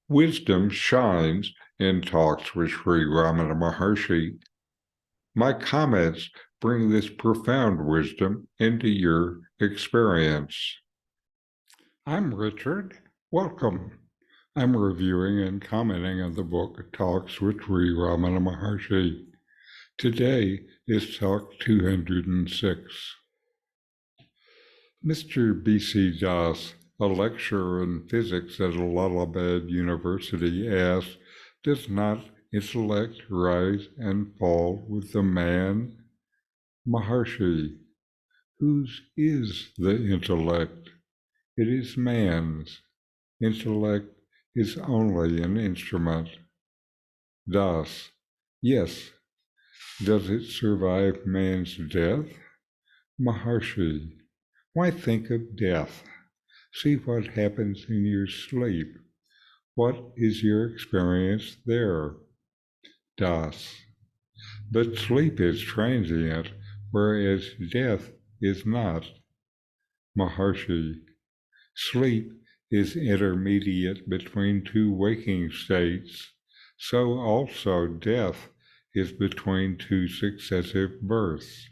Wisdom shines in talks with Sri Ramana Maharshi. My comments bring this profound wisdom into your experience. I'm Richard. Welcome. I'm reviewing and commenting on the book Talks with Sri Ramana Maharshi. Today is Talk 206. Mr. B.C. Das, a lecturer in physics at Allahabad University, asks, does not intellect rise and fall with the man? Maharshi, whose is the intellect? It is man's. Intellect is only an instrument. Das, yes. Does it survive man's death? Maharshi, why think of death? See what happens in your sleep. What is your experience there? Das. But sleep is transient, whereas death is not. Maharshi. Sleep is intermediate between two waking states, so also death is between two successive births.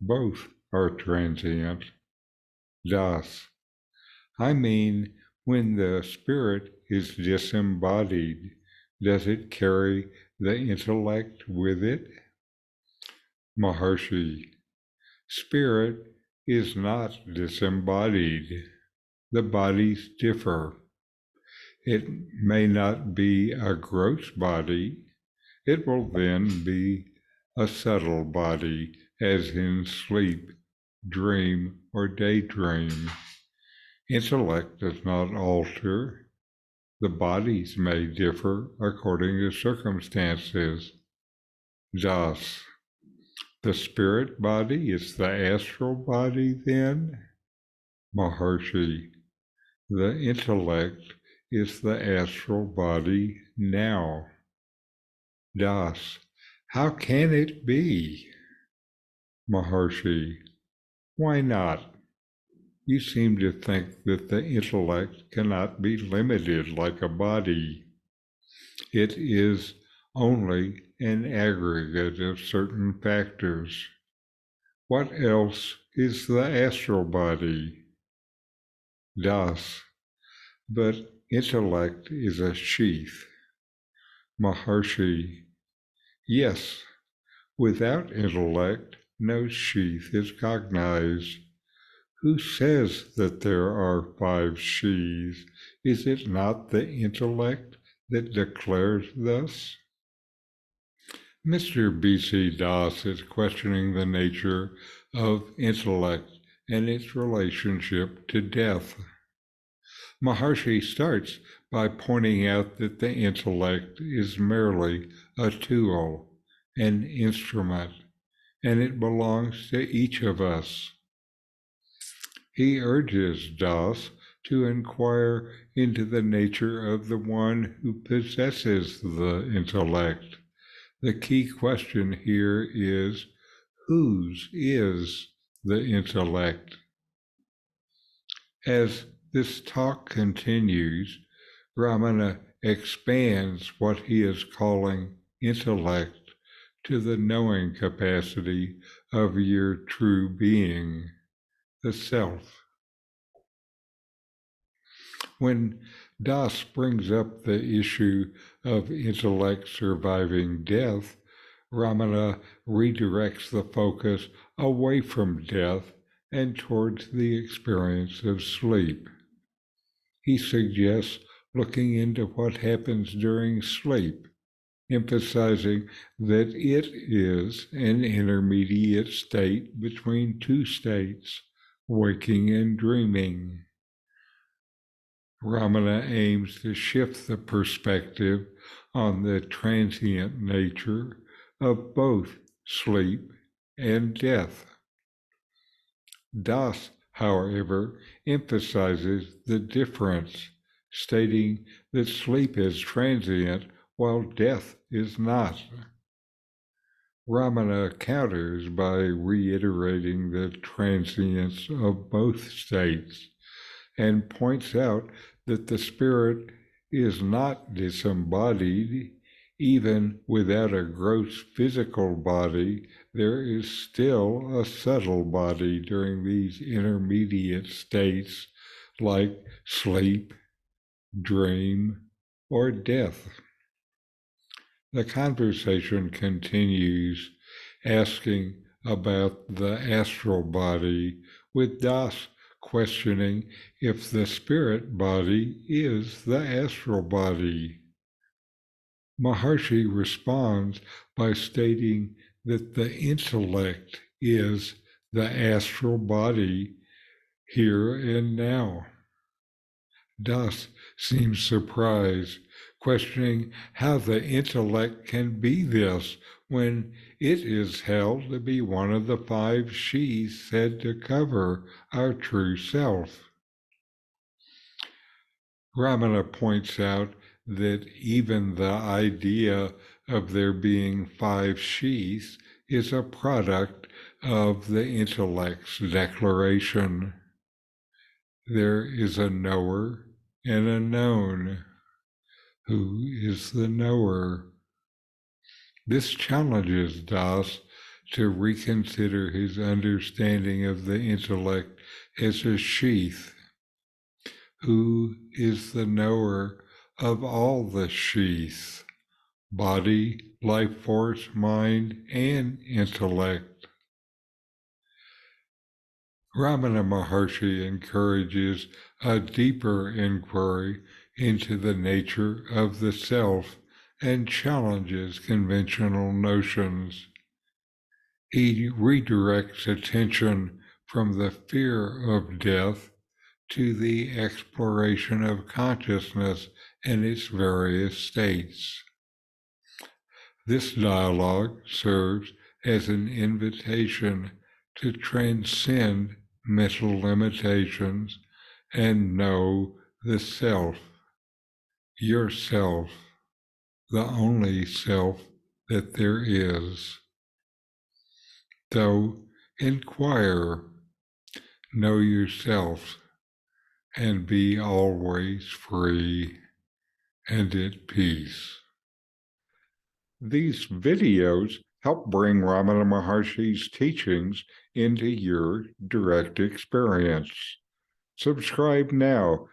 Both are transient. Das. I mean, when the spirit is disembodied, does it carry the intellect with it? Maharshi, spirit is not disembodied. The bodies differ. It may not be a gross body. It will then be a subtle body, as in sleep, dream, or daydream. Intellect does not alter. The bodies may differ according to circumstances. Das. The spirit body is the astral body then? Maharshi. The intellect is the astral body now. Das. How can it be? Maharshi. Why not? You seem to think that the intellect cannot be limited like a body. It is only an aggregate of certain factors. What else is the astral body? Das. But intellect is a sheath. Maharshi. Yes, without intellect, no sheath is cognized. Who says that there are 5 sheaths? Is it not the intellect that declares thus? Mr. B.C. Das is questioning the nature of intellect and its relationship to death. Maharshi starts by pointing out that the intellect is merely a tool, an instrument, and it belongs to each of us. He urges Das to inquire into the nature of the one who possesses the intellect. The key question here is, whose is the intellect? As this talk continues, Ramana expands what he is calling intellect to the knowing capacity of your true being, the self. When Das brings up the issue of intellect surviving death, Ramana redirects the focus away from death and towards the experience of sleep. He suggests looking into what happens during sleep, emphasizing that it is an intermediate state between two states, waking and dreaming. Ramana aims to shift the perspective on the transient nature of both sleep and death. Das, however, emphasizes the difference, stating that sleep is transient while death is not. Ramana counters by reiterating the transience of both states and points out that the spirit is not disembodied. Even without a gross physical body, there is still a subtle body during these intermediate states like sleep, dream, or death. The conversation continues, asking about the astral body, with Das questioning if the spirit body is the astral body. Maharshi responds by stating that the intellect is the astral body here and now. Das seems surprised, questioning how the intellect can be this when it is held to be one of the five sheaths said to cover our true self. Ramana points out that even the idea of there being five sheaths is a product of the intellect's declaration. There is a knower and a known. Who is the knower? This challenges Das to reconsider his understanding of the intellect as a sheath. Who is the knower of all the sheaths? Body, life force, mind, and intellect. Ramana Maharshi encourages a deeper inquiry into the nature of the self and challenges conventional notions. He redirects attention from the fear of death to the exploration of consciousness and its various states. This dialogue serves as an invitation to transcend mental limitations and know the self, yourself, the only self that there is. So inquire, know yourself, and be always free and at peace. These videos help bring Ramana Maharshi's teachings into your direct experience. Subscribe now